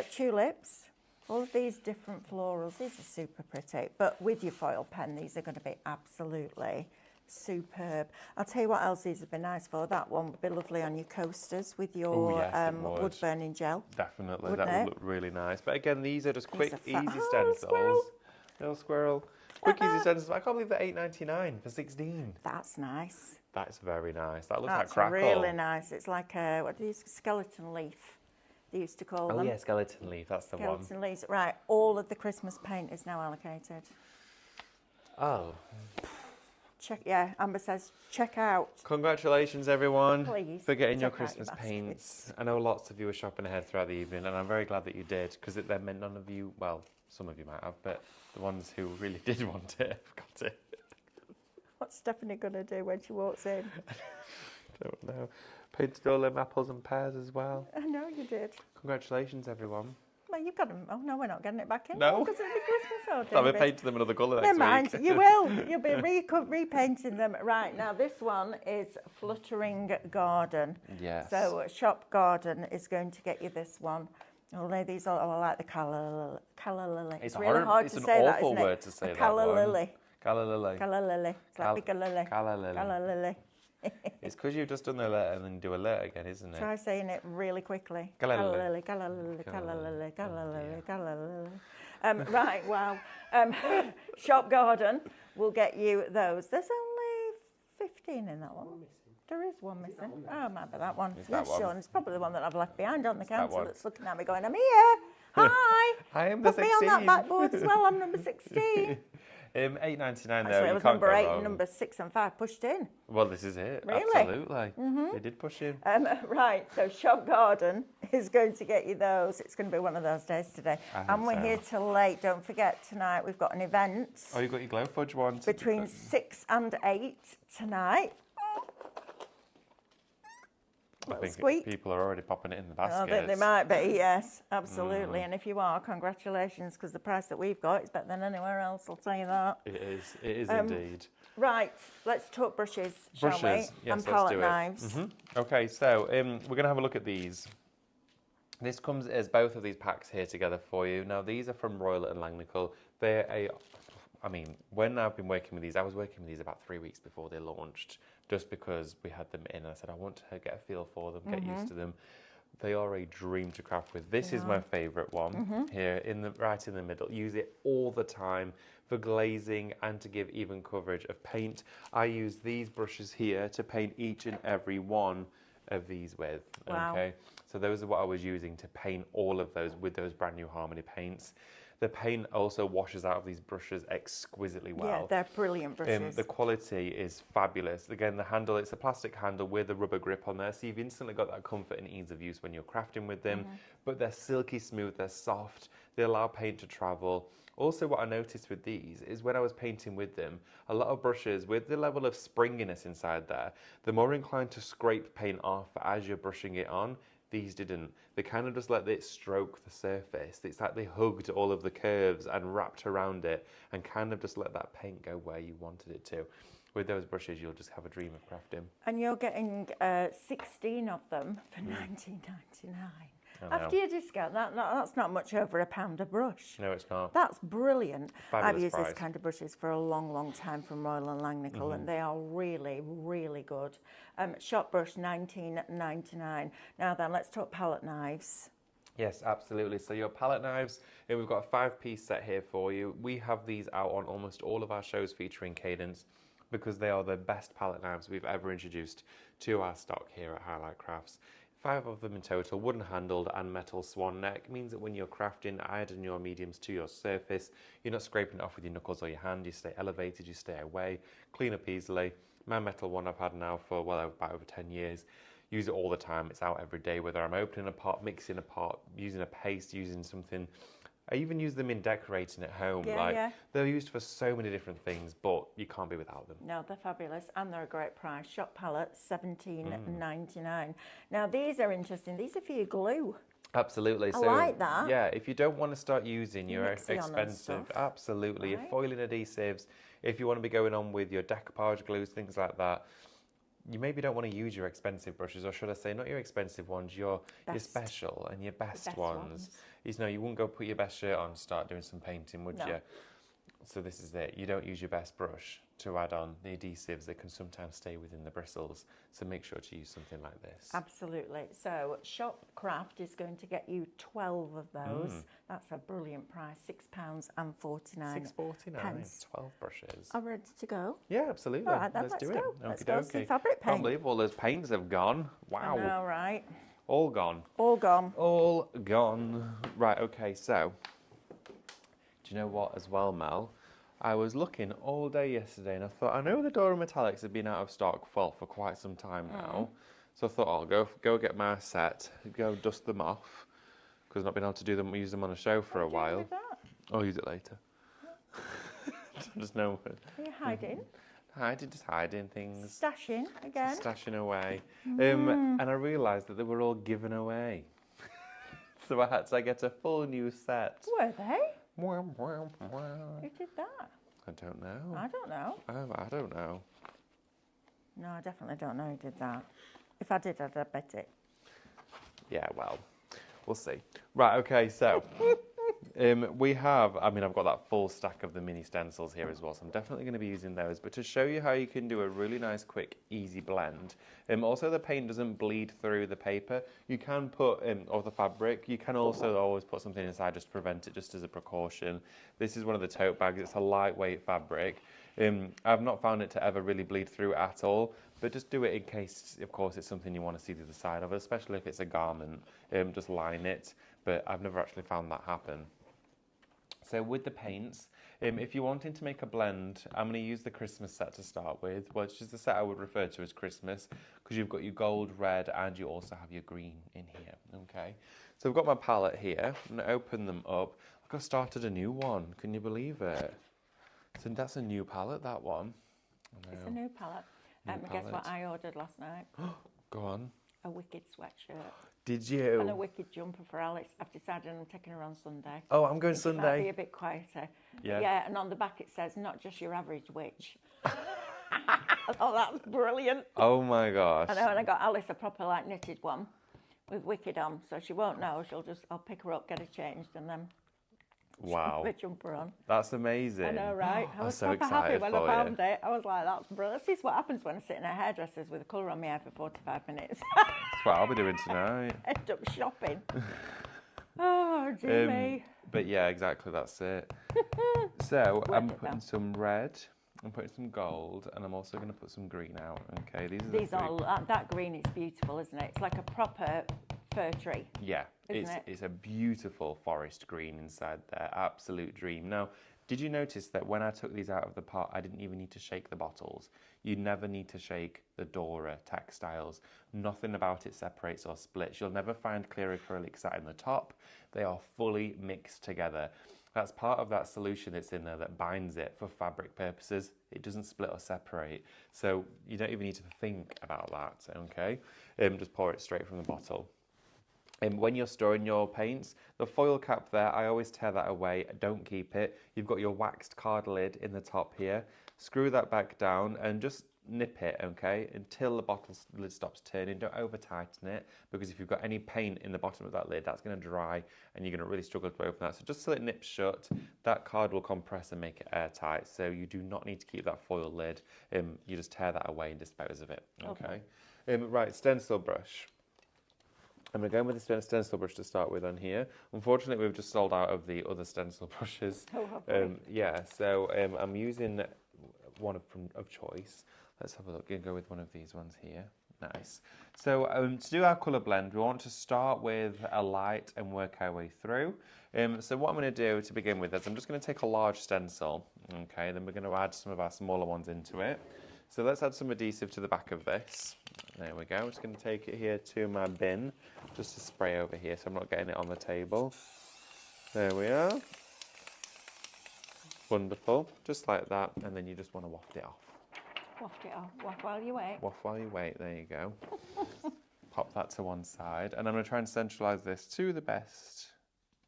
tulips. All of these different florals. These are super pretty. But with your foil pen, these are going to be absolutely superb. I'll tell you what else these would be nice for. That one would be lovely on your coasters with your wood burning gel. Definitely, that would look really nice. But again, these are just quick, easy stencils. Little squirrel. Quick, easy stencils. I can't believe they're £8.99 for 16. That's nice. That's very nice. That looks like crackle. crackle. Really nice. It's like a, what do you use? Skeleton leaf. They used to call them. Oh yeah, skeleton leaf. That's the one. Skeleton leaves. Right. All of the Christmas paint is now allocated. Oh. Check. Yeah. Amber says check out. Congratulations, everyone, for getting your Check out Christmas your paints. I know lots of you were shopping ahead throughout the evening, and I'm very glad that you did, because it then meant none of you, well, some of you might have, but the ones who really did want it have got it. What's Stephanie going to do when she walks in? Don't know. Painted all them apples and pears as well. I know you did. Congratulations, everyone. Well, you've got them. Oh, no, we're not getting it back in. No. Because it'll be Christmas I'll be painting them another colour next week. Never mind. week. You will. You'll be repainting them. Right, now this one is Fluttering Garden. Yes. So Shop Garden is going to get you this one. Although these are, I like the calla lily. It's really hard to say that, isn't it? It's an awful word to say that Calla lily. Calla lily. Calla lily. It's like big lily. Calla lily. Calla lily. It's because you've just done the letter and then do a letter again, isn't it? Try saying it really quickly. Calla lily, calla lily, calla lily, calla lily, calla lily. Right, wow. Shop Garden will get you those. There's only 15 in that one. There is one missing. Oh, it might be that one. Yes, Sean. It's probably the one that I've left behind on the counter that's looking at me going, I'm here. Hi. I am the 16. Put me on that backboard as well. I'm number 16. £8.99 though. Actually, it was number 8 and number 6 and 5 pushed in. Well, this is it. Really? Absolutely. They did push in. Right, so Shop Garden is going to get you those. It's going to be one of those days today. And we're here till late. Don't forget, tonight we've got an event. Oh, you've got your glow fudge one. Between 6 and 8 tonight. I think people are already popping it in the basket. Oh, they might be, yes, absolutely. And if you are, congratulations, because the price that we've got is better than anywhere else, I'll tell you that. It is indeed. Right, let's talk brushes, shall we? Yes, and palette knives. Okay, so we're going to have a look at these. This comes as both of these packs here together for you. Now, these are from Royal and Langnickel. They're I mean, when I've been working with these, I was working with these about 3 weeks before they launched, just because we had them in. And I said, I want to get a feel for them, get used to them. They are a dream to craft with. This is my favourite one here, right in the middle. Use it all the time for glazing and to give even coverage of paint. I use these brushes here to paint each and every one of these with. Wow. Okay, so those are what I was using to paint all of those with those brand new Harmony paints. The paint also washes out of these brushes exquisitely well. Yeah, they're brilliant brushes. The quality is fabulous. Again, the handle, it's a plastic handle with a rubber grip on there, so you've instantly got that comfort and ease of use when you're crafting with them. But they're silky smooth, they're soft, they allow paint to travel. Also, what I noticed with these is when I was painting with them, a lot of brushes with the level of springiness inside there, they're more inclined to scrape paint off as you're brushing it on. These didn't. They kind of just let it stroke the surface. It's like they hugged all of the curves and wrapped around it and kind of just let that paint go where you wanted it to. With those brushes, you'll just have a dream of crafting. And you're getting 16 of them for $19.99. After your discount, that's not much over £1 a brush. No, it's not. That's brilliant. Fabulous I've used price. this kind of brushes for a long, long time from Royal and Langnickel, and they are really, really good. Shop brush, $19.99. Now then, let's talk palette knives. Yes, absolutely. So your palette knives, we've got a 5-piece set here for you. We have these out on almost all of our shows featuring Cadence because they are the best palette knives we've ever introduced to our stock here at Highlight Crafts. 5 of them in total, wooden handled and metal swan neck, means that when you're crafting, adding your mediums to your surface, you're not scraping it off with your knuckles or your hand, you stay elevated, you stay away, clean up easily. My metal one I've had now for, well, about over 10 years. Use it all the time, it's out every day, whether I'm opening a pot, mixing a pot, using a paste, using something. I even use them in decorating at home. They're used for so many different things, but you can't be without them. No, they're fabulous and they're a great price. Shop palette, $17.99. Now these are interesting. These are for your glue. Absolutely. I like that. Yeah, if you don't want to start using your Mixy on and expensive, stuff. absolutely, Right. your foiling adhesives, if you want to be going on with your decoupage glues, things like that, you maybe don't want to use your expensive brushes, or should I say, not your expensive ones, your special and your best ones. You wouldn't go put your best shirt on and start doing some painting, would you? So this is it. You don't use your best brush to add on the adhesives that can sometimes stay within the bristles. So make sure to use something like this. Absolutely. So Shop Craft is going to get you 12 of those. That's a brilliant price, £6.49. £6.49, 12 brushes. Are we ready to go? Yeah, absolutely. All right, then, let's do go. it. Let's go see fabric paint. Can't believe all those paints have gone. Wow. I know, right? All gone. All gone. All gone. Right, okay, so do you know what as well, Mel? I was looking all day yesterday and I thought, I know the Dora Metallics have been out of stock for quite some time now. So I thought I'll go get my set, go dust them off, because I've not been able to use them on a show for a while. With that? I'll use it later. Just know. Are you hiding? Just hiding things. Stashing again? Stashing away. And I realised that they were all given away. So I had to get a full new set. Were they? Who Who did that? I don't know. I don't know. I don't know. No, I definitely don't know who did that. If I did, I'd bet it. Yeah, well, we'll see. Right, okay, so we have, I've got that full stack of the mini stencils here as well, so I'm definitely going to be using those. But to show you how you can do a really nice, quick, easy blend, also the paint doesn't bleed through the paper. You can put, or the fabric, you can also always put something inside just to prevent it, just as a precaution. This is one of the tote bags. It's a lightweight fabric. I've not found it to ever really bleed through at all, but just do it in case, of course, it's something you want to see the other side of, especially if it's a garment. Just line it, but I've never actually found that happen. So with the paints, if you're wanting to make a blend, I'm going to use the Christmas set to start with, which is the set I would refer to as Christmas, because you've got your gold, red, and you also have your green in here, okay? So I've got my palette here. I'm going to open them up. Look, I've started a new one. Can you believe it? So that's a new palette, that one. It's a new palette. Guess what I ordered last night? Go on. A wicked sweatshirt. Did you? And a wicked jumper for Alex. I've decided I'm taking her on Sunday. Oh, I'm going Might Sunday. be a bit quieter. Yeah. Yeah, and on the back it says, not just your average witch. Oh, that's brilliant. Oh my gosh. I know, and I got Alice a proper knitted one with wicked on, so she won't know. I'll pick her up, get her changed, and then Wow. put a jumper on. That's amazing. I know, right? I was so proper happy excited when for I you. found it. I was like, that's brilliant. This is what happens when I sit in a hairdresser's with a colour on my hair for 45 minutes. That's what I'll be doing tonight. End up shopping. Oh, dear me. But yeah, exactly, that's it. So I'm Worth it, putting though. some red, I'm putting some gold, and I'm also going to put some green out. Okay, these are These are, that green is beautiful, isn't it? It's like a proper fir tree. Yeah, Isn't it's a beautiful forest green inside there. Absolute dream. Now, did you notice that when I took these out of the pot, I didn't even need to shake the bottles? You never need to shake the Dora textiles. Nothing about it separates or splits. You'll never find clear acrylic sat in the top. They are fully mixed together. That's part of that solution that's in there that binds it for fabric purposes. It doesn't split or separate. So you don't even need to think about that, okay? Just pour it straight from the bottle. And when you're storing your paints, the foil cap there, I always tear that away. Don't keep it. You've got your waxed card lid in the top here. Screw that back down and just nip it, okay, until the bottle lid stops turning. Don't over tighten it, because if you've got any paint in the bottom of that lid, that's going to dry and you're going to really struggle to open that. So just so it nips shut, that card will compress and make it airtight. So you do not need to keep that foil lid. You just tear that away and dispose of it, okay? Right, stencil brush. I'm going to go in with the stencil brush to start with on here. Unfortunately, we've just sold out of the other stencil brushes. Oh, have we? Yeah, so I'm using one of choice. Let's have a look and go with one of these ones here. Nice. So to do our colour blend, we want to start with a light and work our way through. So what I'm going to do to begin with is I'm just going to take a large stencil, okay, then we're going to add some of our smaller ones into it. So let's add some adhesive to the back of this. There we go. I'm just going to take it here to my bin, just to spray over here so I'm not getting it on the table. There we are. Wonderful. Just like that, and then you just want to waft it off. Waft it off. Waft while you wait. Waft while you wait. There you go. Pop that to one side, and I'm going to try and centralise this to the best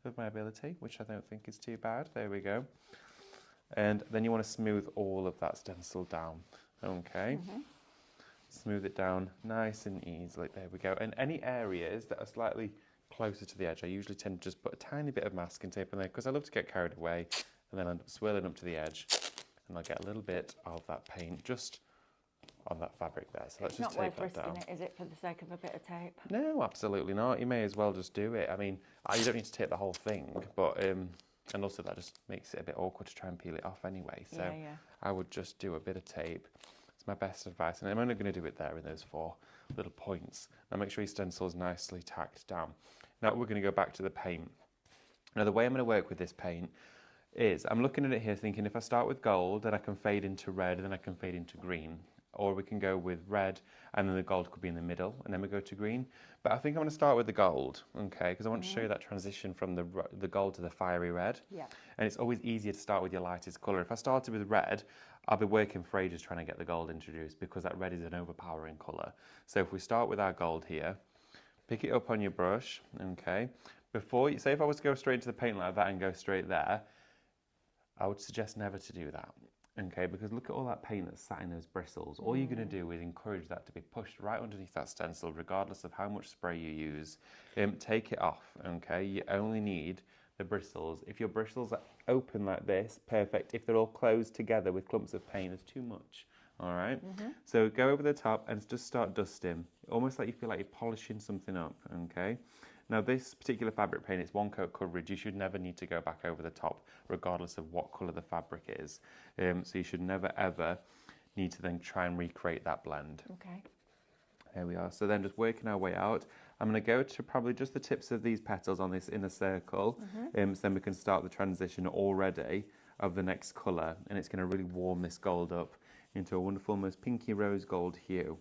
of my ability, which I don't think is too bad. There we go. And then you want to smooth all of that stencil down. Okay. Smooth it down nice and easily. There we go. And any areas that are slightly closer to the edge, I usually tend to just put a tiny bit of masking tape in there because I love to get carried away and then end up swirling up to the edge, and I'll get a little bit of that paint just on that fabric there. So let's just tape that down. It's not worth risking it, is it, for the sake of a bit of tape? No, absolutely not. You may as well just do it. I mean, you don't need to tape the whole thing, but and also that just makes it a bit awkward to try and peel it off anyway. So yeah. I would just do a bit of tape. It's my best advice, and I'm only going to do it there in those 4 little points. Now make sure your stencil's nicely tacked down. Now we're going to go back to the paint. Now the way I'm going to work with this paint is I'm looking at it here thinking if I start with gold, then I can fade into red, and then I can fade into green. Or we can go with red, and then the gold could be in the middle, and then we go to green. But I think I'm going to start with the gold, okay, because I want to show you that transition from the gold to the fiery red. Yeah. And it's always easier to start with your lightest colour. If I started with red, I'll be working for ages trying to get the gold introduced, because that red is an overpowering colour. So if we start with our gold here, pick it up on your brush, okay. Before you, say if I was to go straight into the paint like that and go straight there, I would suggest never to do that. Okay, because look at all that paint that's sat in those bristles. All you're going to do is encourage that to be pushed right underneath that stencil, regardless of how much spray you use. Take it off, okay? You only need the bristles. If your bristles are open like this, perfect. If they're all closed together with clumps of paint, it's too much, all right? So go over the top and just start dusting, almost like you feel like you're polishing something up, okay? Now this particular fabric paint, it's 1 coat coverage. You should never need to go back over the top, regardless of what colour the fabric is. So you should never ever need to then try and recreate that blend. Okay. There we are. So then just working our way out, I'm going to go to probably just the tips of these petals on this inner circle. So then we can start the transition already of the next colour, and it's going to really warm this gold up into a wonderful, almost pinky rose gold hue.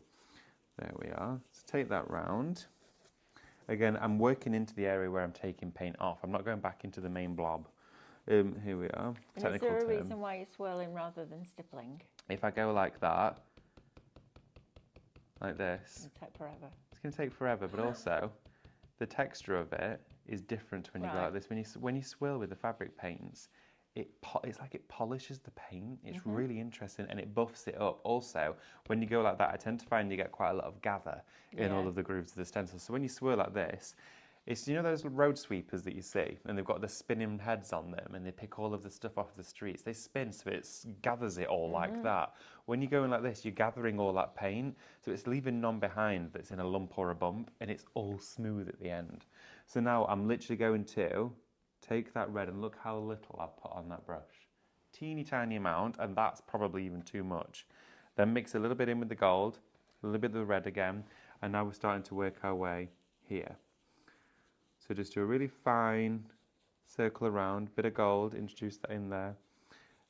There we are. So take that round. Again, I'm working into the area where I'm taking paint off. I'm not going back into the main blob. Here we are. And is there a reason why you're swirling rather than stippling? If I go like that, like this, It'll take forever. it's going to take forever, but also the texture of it is different when you go like this. When you swirl with the fabric paints, it's like it polishes the paint. It's really interesting, and it buffs it up. Also, when you go like that, I tend to find you get quite a lot of gather in all of the grooves of the stencil. So when you swirl like this, it's, you know those road sweepers that you see, and they've got the spinning heads on them, and they pick all of the stuff off the streets. They spin, so it gathers it all like that. When you're going like this, you're gathering all that paint, so it's leaving none behind that's in a lump or a bump, and it's all smooth at the end. So now I'm literally going to take that red, and look how little I've put on that brush. Teeny tiny amount, and that's probably even too much. Then mix a little bit in with the gold, a little bit of the red again, and now we're starting to work our way here. So just do a really fine circle around, bit of gold, introduce that in there.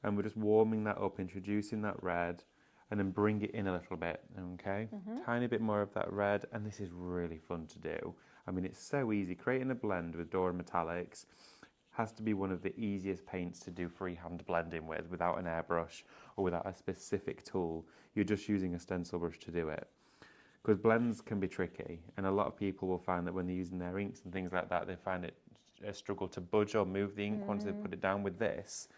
And we're just warming that up, introducing that red, and then bring it in a little bit, okay? Tiny bit more of that red, and this is really fun to do. I mean, it's so easy. Creating a blend with Dora Metallics has to be one of the easiest paints to do freehand blending with, without an airbrush or without a specific tool. You're just using a stencil brush to do it. Because blends can be tricky, and a lot of people will find that when they're using their inks and things like that, they find it a struggle to budge or move the ink once they put it down. With this,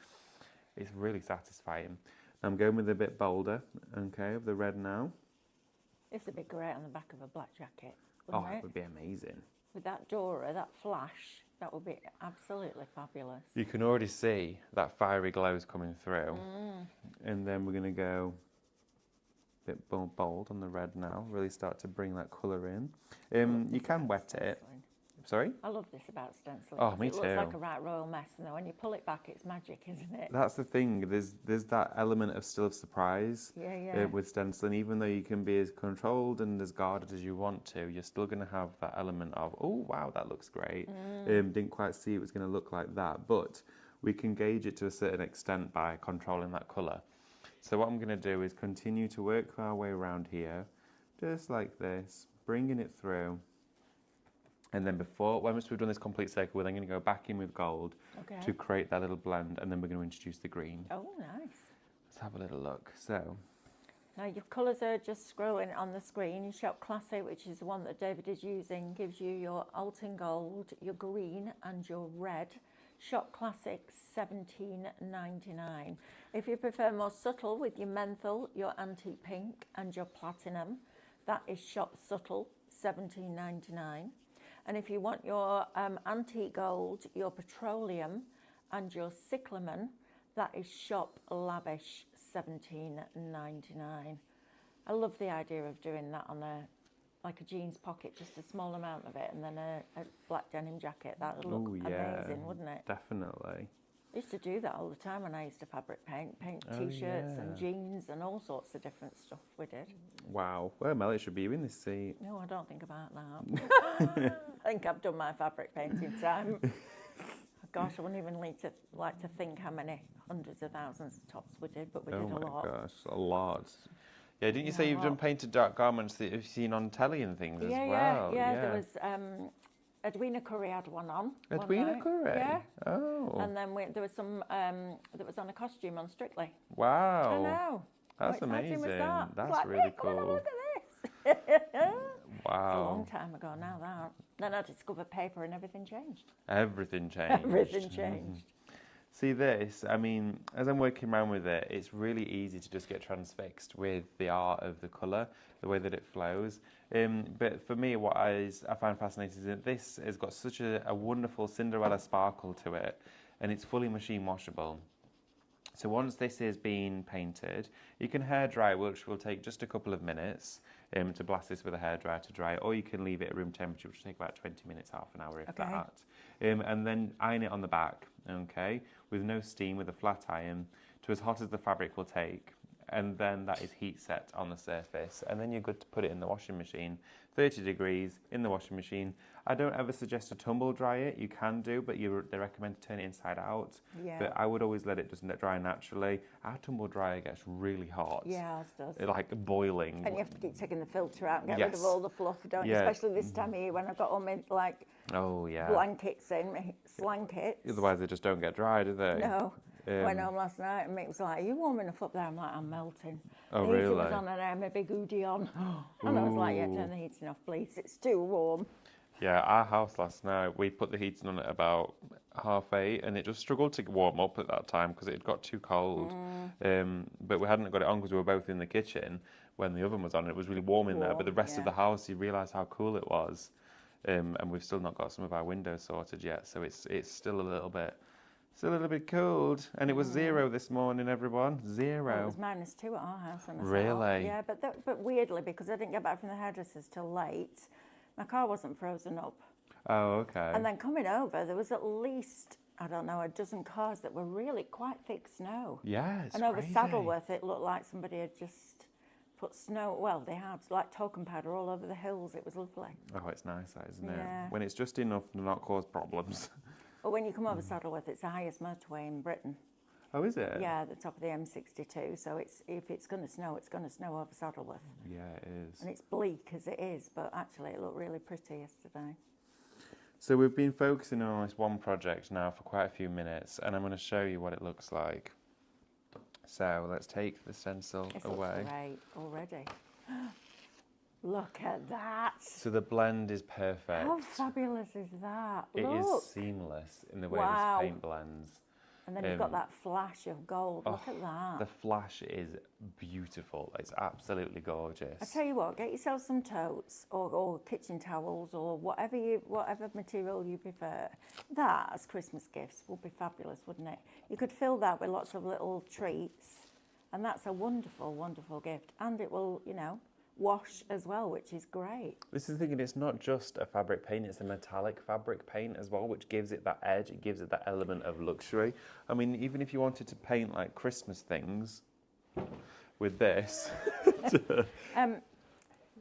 it's really satisfying. I'm going with a bit bolder, okay, of the red now. This would be great on the back of a black jacket, Oh, wouldn't it would be amazing. With that Dora, that flash, that would be absolutely fabulous. You can already see that fiery glow's coming through. And then we're going to go a bit bold on the red now, really start to bring that colour in. You can wet it. Stenciling. Sorry? I love this about stenciling. Oh, me It looks too. like a right royal mess, and then when you pull it back, it's magic, isn't it? That's the thing. There's that element of still of surprise Yeah. with stenciling. Even though you can be as controlled and as guarded as you want to, you're still going to have that element of, oh wow, that looks great. Didn't quite see it was going to look like that, but we can gauge it to a certain extent by controlling that colour. So what I'm going to do is continue to work our way around here, just like this, bringing it through. And then once we've done this complete circle, we're then going to go back in with gold to create that little blend, and then we're going to introduce the green. Oh, nice. Let's have a little look. So, Now your colours are just scrolling on the screen. Your Shop Classic, which is the one that David is using, gives you your Alton Gold, your green and your red. Shop Classic $17.99. If you prefer more subtle with your menthol, your antique pink and your platinum, that is Shop Subtle $17.99. And if you want your antique gold, your petroleum and your cyclamen, that is Shop Lavish $17.99. I love the idea of doing that on like a jeans pocket, just a small amount of it, and then a black denim jacket. That would look amazing, wouldn't it? Definitely. I used to do that all the time when I used to fabric paint t-shirts and jeans and all sorts of different stuff we did. Wow. Well, Mel, it should be you in this seat. No, I don't think about that. I think I've done my fabric painting time. Gosh, I wouldn't even like to think how many hundreds of thousands of tops we did, but we did a lot. Oh my gosh, a lot. Yeah, didn't you say you've done painted dark garments that you've seen on telly and things as well? Yeah, there was Edwina Curry had one on. Edwina Curry? Yeah. Oh. And then there was some that was on a costume on Strictly. Wow. I know. That's How exciting amazing. was that? That's like, really cool. Look at this. Wow. It's a long time ago now, that. Then I discovered paper and everything changed. Everything changed. Everything changed. See this, I mean, as I'm working around with it, it's really easy to just get transfixed with the art of the colour, the way that it flows. But for me, what I find fascinating is that this has got such a wonderful Cinderella sparkle to it, and it's fully machine washable. So once this is being painted, you can hair dry, which will take just a couple of minutes to blast this with a hairdryer to dry it, or you can leave it at room temperature, which will take about 20 minutes, half an hour, if that. And then iron it on the back, okay, with no steam, with a flat iron, to as hot as the fabric will take. And then that is heat set on the surface. And then you're good to put it in the washing machine. 30 degrees in the washing machine. I don't ever suggest to tumble dry it. You can do, but they recommend to turn it inside out. Yeah. But I would always let it just dry naturally. Our tumble dryer gets really hot. Yeah, ours does. It's like boiling. And you have to keep taking the filter out and get rid of all the fluff, don't you? Yeah. Especially this time of year when I've got all my blankets in, my blankets. Otherwise they just don't get dry, do they? No. Went home last night and Mick was like, "Are you warm enough up there?" I'm like, "I'm melting." Oh, the heating really? was on and I had my big hoodie on. And I was like, "Yeah, turn the heating off, please. It's too warm." Yeah, our house last night, we put the heating on at about 8:30 and it just struggled to warm up at that time because it got too cold. But we hadn't got it on because we were both in the kitchen when the oven was on. It was really warm in there, but the rest of the house, you realise how cool it was. And we've still not got some of our windows sorted yet, so it's still a little bit cold. And it was 0 this morning, everyone. 0. Well, it was -2 at our house. When I set Really? off. Yeah, but weirdly, because I didn't get back from the hairdressers till late, my car wasn't frozen up. Oh, okay. And then coming over, there was at least, I don't know, a dozen cars that were really quite thick snow. Yeah, it's And over crazy. Saddleworth, it looked like somebody had just put snow. Well, they had like talcum powder all over the hills. It was lovely. Oh, it's nice, that, isn't it? Yeah. When it's just enough to not cause problems. But when you come over Saddleworth, it's the highest motorway in Britain. Oh, is it? Yeah, at the top of the M62. So if it's going to snow, it's going to snow over Saddleworth. Yeah, it is. And it's bleak as it is, but actually it looked really pretty yesterday. So we've been focusing on this one project now for quite a few minutes, and I'm going to show you what it looks like. So let's take the stencil away. Looks great already. Look at that. So the blend is perfect. How fabulous is that? It Look. is seamless in the way Wow. this paint blends. And then you've got that flash of gold. Look at that. The flash is beautiful. It's absolutely gorgeous. I tell you what, get yourself some totes or kitchen towels or whatever material you prefer. That as Christmas gifts would be fabulous, wouldn't it? You could fill that with lots of little treats, and that's a wonderful, wonderful gift. And it will, you know, wash as well, which is great. This is the thing, it's not just a fabric paint, it's a metallic fabric paint as well, which gives it that edge, it gives it that element of luxury. I mean, even if you wanted to paint like Christmas things with this,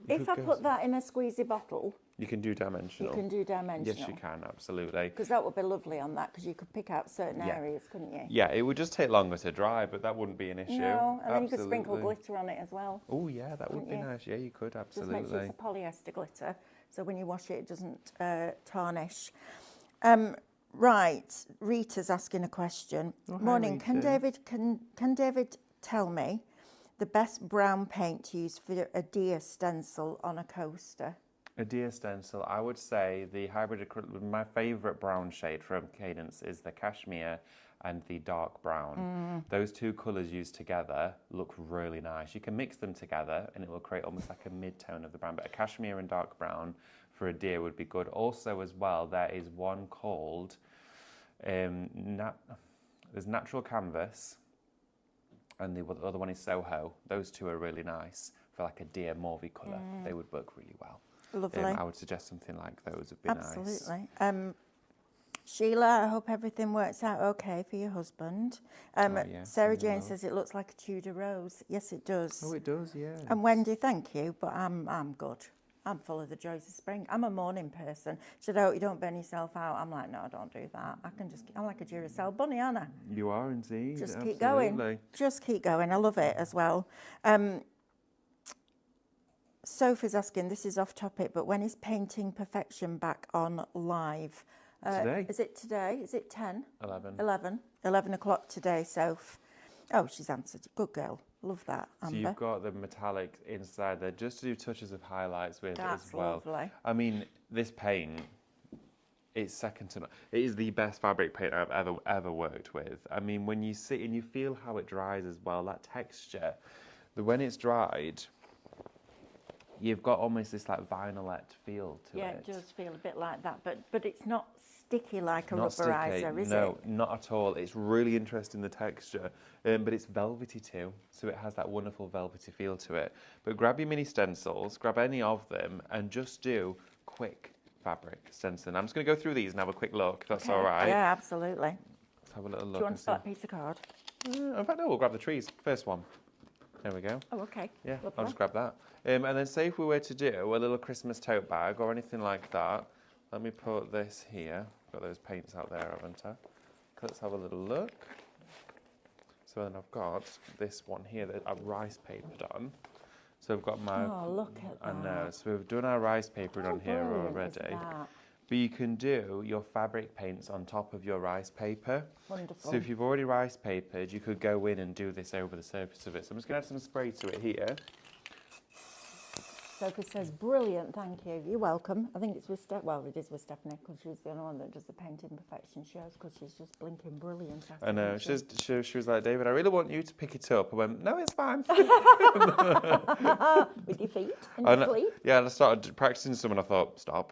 if I put that in a squeezy bottle, you can do dimensional. you can do dimensional. Yes, you can, absolutely. Because that would be lovely on that, because you could pick out certain Yeah. areas, couldn't you? Yeah, it would just take longer to dry, but that wouldn't be an issue. No, and then you could Absolutely. sprinkle glitter on it as well. Oh yeah, that would be Couldn't you? nice. Yeah, you could, Just absolutely. make sure it's a polyester glitter, so when you wash it, it doesn't tarnish. Right, Rita's asking a question. Oh, hi, Morning, Rita. can David tell me the best brown paint to use for a deer stencil on a coaster? A deer stencil, I would say the hybrid acrylic, my favourite brown shade from Cadence is the cashmere and the dark brown. Those two colours used together look really nice. You can mix them together and it will create almost like a mid-tone of the brown, but a cashmere and dark brown for a deer would be good. Also as well, there is one called, there's Natural Canvas and the other one is Soho. Those two are really nice for like a deer mauvey colour. They would work really well. Lovely. I would suggest something like those would be nice. Absolutely. Sheila, I hope everything works out okay for your husband. Yeah, Sarah sending Jane love. says it looks like a Tudor rose. Yes, it does. Oh, it does, yeah. And Wendy, thank you, but I'm good. I'm full of the joys of spring. I'm a morning person. She said, oh, you don't burn yourself out. I'm like, no, I don't do that. I'm like a Duracell bunny, aren't I? You are indeed. Just absolutely. keep going. Just keep going. I love it as well. Sophie's asking, this is off topic, but when is Painting Perfection back on live? Today. Is it today? Is it 10? 11. 11 o'clock today, Soph. Oh, she's answered. Good girl. Love that, Amber. So you've got the metallic inside there just to do touches of highlights with That's as well. lovely. I mean, this paint, it's second to none. It is the best fabric paint I've ever worked with. I mean, when you see and you feel how it dries as well, that texture, when it's dried, you've got almost this like vinylette feel to Yeah, it. it does feel a bit like that, but it's not sticky like a Not rubberizer, sticky. is No, it? not at all. It's really interesting, the texture, but it's velvety too, so it has that wonderful velvety feel to it. But grab your mini stencils, grab any of them, and just do quick fabric stenciling. I'm just going to go through these and have a quick look, if that's all right. Yeah, absolutely. Let's have a little Do look. you want and a see. flat piece of card? In fact, no, we'll grab the trees. First one. There we go. Oh, okay. Yeah, I'll Lovely. just grab that. And then say if we were to do a little Christmas tote bag or anything like that, let me put this here. Got those paints out there, haven't I? Let's have a little look. So then I've got this one here that I've rice papered on. So I've got my... Oh, look at that. I know, so we've done our rice papered How on here brilliant is already. that? But you can do your fabric paints on top of your rice paper. Wonderful. So if you've already rice papered, you could go in and do this over the surface of it. So I'm just going to add some spray to it here. Sophie says, brilliant, thank you. You're welcome. I think it's with well, it is with Stephanie, because she's the only one that does the Painting Perfection shows, because she's just blinking brilliant. I know. She was like, David, I really want you to pick it up. I went, no, it's fine. With your feet and And your sleep. yeah, and I started practicing some and I thought, stop.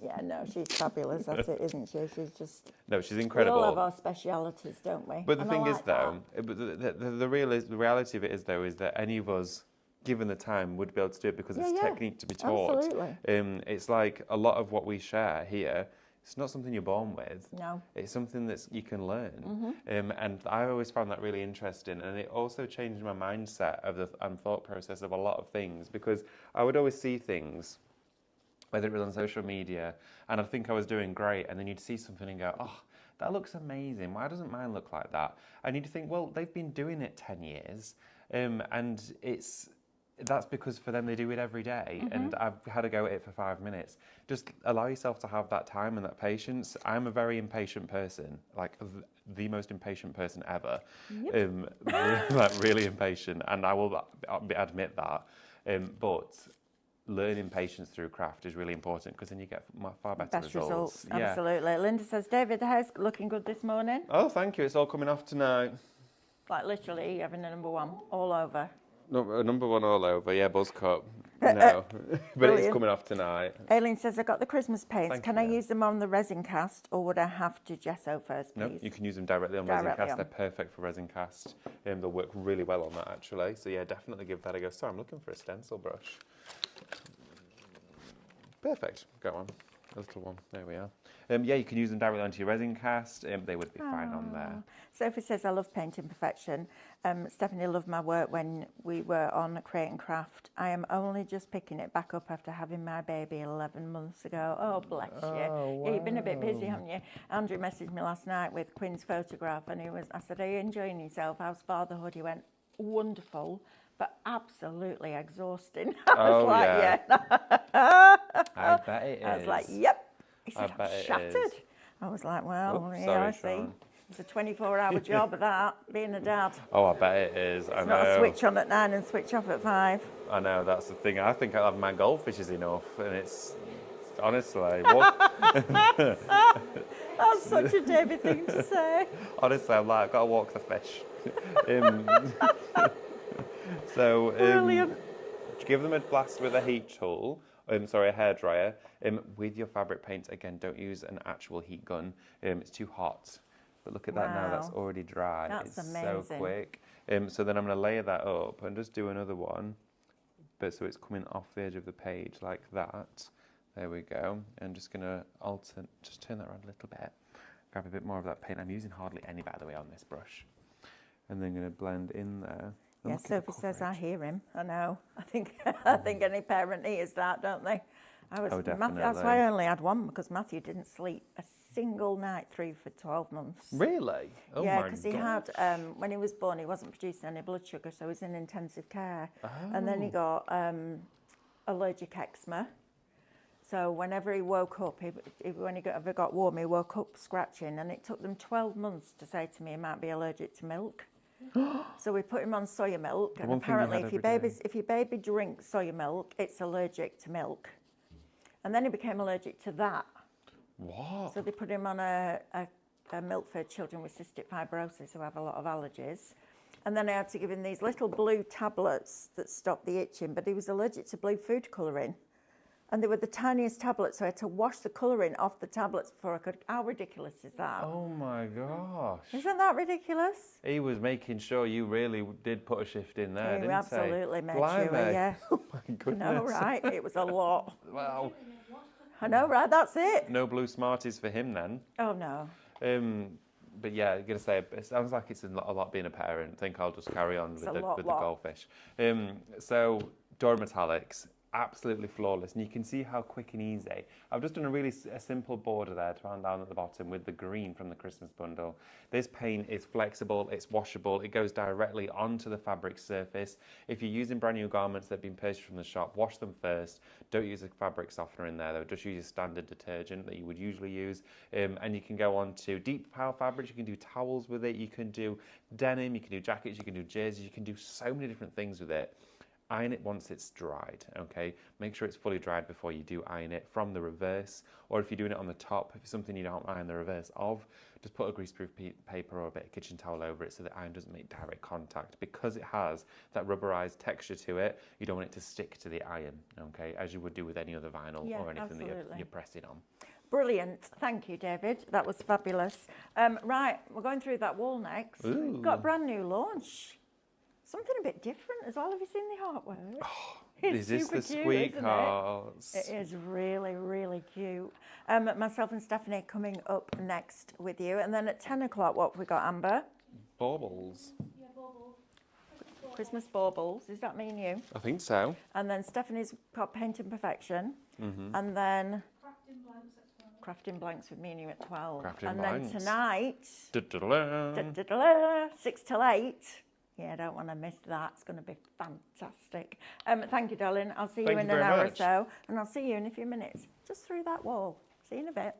Yeah, no, she's fabulous. That's it, isn't she? She's just... No, she's We incredible. all have our specialities, don't we? But the And I thing is, like though, the reality of it is, though, is that any of us, given the time, would be able to do it because it's Yeah, technique to be taught. absolutely. It's like a lot of what we share here It's not something you're born with. No. It's something that you can learn. And I always found that really interesting. And it also changed my mindset and thought process of a lot of things, because I would always see things, whether it was on social media, and I'd think I was doing great, and then you'd see something and go, oh, that looks amazing. Why doesn't mine look like that? And you'd think, well, they've been doing it 10 years, and that's because for them they do it every day, and I've had to go at it for 5 minutes. Just allow yourself to have that time and that patience. I'm a very impatient person, like the most impatient person ever. Like really impatient, and I will admit that. But learning patience through craft is really important, because then you get far better results. Absolutely. Linda says, David, the hair's looking good this morning. Oh, thank you. It's all coming off tonight. Like literally having a number one all over. No, number one all over, yeah, buzz cut. No, but it's coming off tonight. Aileen says, I got the Christmas paints. Thank Can you. I use them on the resin cast, or would I have to gesso first, please? No, you can use them directly on resin cast. They're perfect for resin cast. They'll work really well on that, actually. So yeah, definitely give that a go. Sorry, I'm looking for a stencil brush. Perfect. Go on. A little one. There we are. Yeah, you can use them directly onto your resin cast. They would be fine on there. Sophie says, I love painting perfection. Stephanie loved my work when we were on Create and Craft. I am only just picking it back up after having my baby 11 months ago. Oh, bless you. Wow. Yeah, you've been a bit busy, haven't you? Andrew messaged me last night with Quinn's photograph, and I said, are you enjoying yourself? How's fatherhood? He went, wonderful, but absolutely exhausting. I was like, yeah. I bet it is. I was like, yep. He said, bet I'm it shattered. is. I was like, well, Oh, yeah, sorry, I see. Sean. It's a 24-hour job of that, being a dad. Oh, I bet it is. I It's know. not a switch on at 9 and switch off at 5. I know, that's the thing. I think I have my goldfish is enough, and it's honestly. What? That's such a David thing to say. Honestly, I'm like, I've got to walk the fish. Brilliant. Give them a blast with a heat tool. A hairdryer. With your fabric paints, again, don't use an actual heat gun. It's too hot. But look at that now, that's already dry. That's it's amazing. so quick. So then I'm going to layer that up and just do another one. But so it's coming off the edge of the page like that. There we go. And just going to just turn that around a little bit. Grab a bit more of that paint. I'm using hardly any, by the way, on this brush. And then going to blend in there. Yeah, Sophie says I hear him. I know. I think any parent hears that, don't they? Definitely. That's why I only had one, because Matthew didn't sleep a single night through for 12 months. Really? Oh yeah, my because he had, when he was born, he wasn't producing any blood sugar, so he was in intensive care. Oh. And then he got allergic eczema. So whenever he woke up, when he ever got warm, he woke up scratching, and it took them 12 months to say to me he might be allergic to milk. So we put him on soya milk, and apparently if your baby drinks soya milk, it's allergic to milk. And then he became allergic to that. What? So they put him on a milk for children with cystic fibrosis who have a lot of allergies. And then I had to give him these little blue tablets that stop the itching, but he was allergic to blue food colouring. And they were the tiniest tablets, so I had to wash the colouring off the tablets before I could. How ridiculous is that? Oh my gosh. Isn't that ridiculous? He was making sure you really did put a shift in there, didn't he? Absolutely made Blimey. sure, yeah. Oh my goodness. I know, right? It was a lot. Wow. I know, right? That's it. No blue Smarties for him then. Oh, no. But yeah, I'm going to say, it sounds like it's a lot being a parent. I think I'll just carry on with the goldfish. So, Dora Metallics. Absolutely flawless, and you can see how quick and easy. I've just done a simple border there to round down at the bottom with the green from the Christmas bundle. This paint is flexible, it's washable, it goes directly onto the fabric surface. If you're using brand new garments that have been purchased from the shop, wash them first. Don't use a fabric softener in there though, just use your standard detergent that you would usually use. And you can go on to deep pile fabrics, you can do towels with it, you can do denim, you can do jackets, you can do jerseys, you can do so many different things with it. Iron it once it's dried, okay? Make sure it's fully dried before you do iron it from the reverse, or if you're doing it on the top, if it's something you don't iron the reverse of, just put a greaseproof paper or a bit of kitchen towel over it so the iron doesn't make direct contact. Because it has that rubberized texture to it, you don't want it to stick to the iron, okay? As you would do with any other vinyl or anything that you're pressing on. Brilliant. Thank you, David. That was fabulous. Right, we're going through that wall next. We've got a brand new launch. Something a bit different as well. Have you seen the artwork? Oh, It's Is this super the cute, squeakhearts? It is really, really cute. Myself and Stephanie coming up next with you. And then at 10 o'clock, what have we got, Amber? Baubles. Christmas baubles. Does that mean you? I think so. And then Stephanie's got Paint and Perfection. And then Crafting Blanks with me and you at 12. Crafting and Blanks. then tonight, Da-da-da. 6 till 8. Yeah, I don't want to miss that. It's going to be fantastic. Thank you, darling. I'll see you Thank in you an very hour or much. so. And I'll see you in a few minutes. Just through that wall. See you in a bit.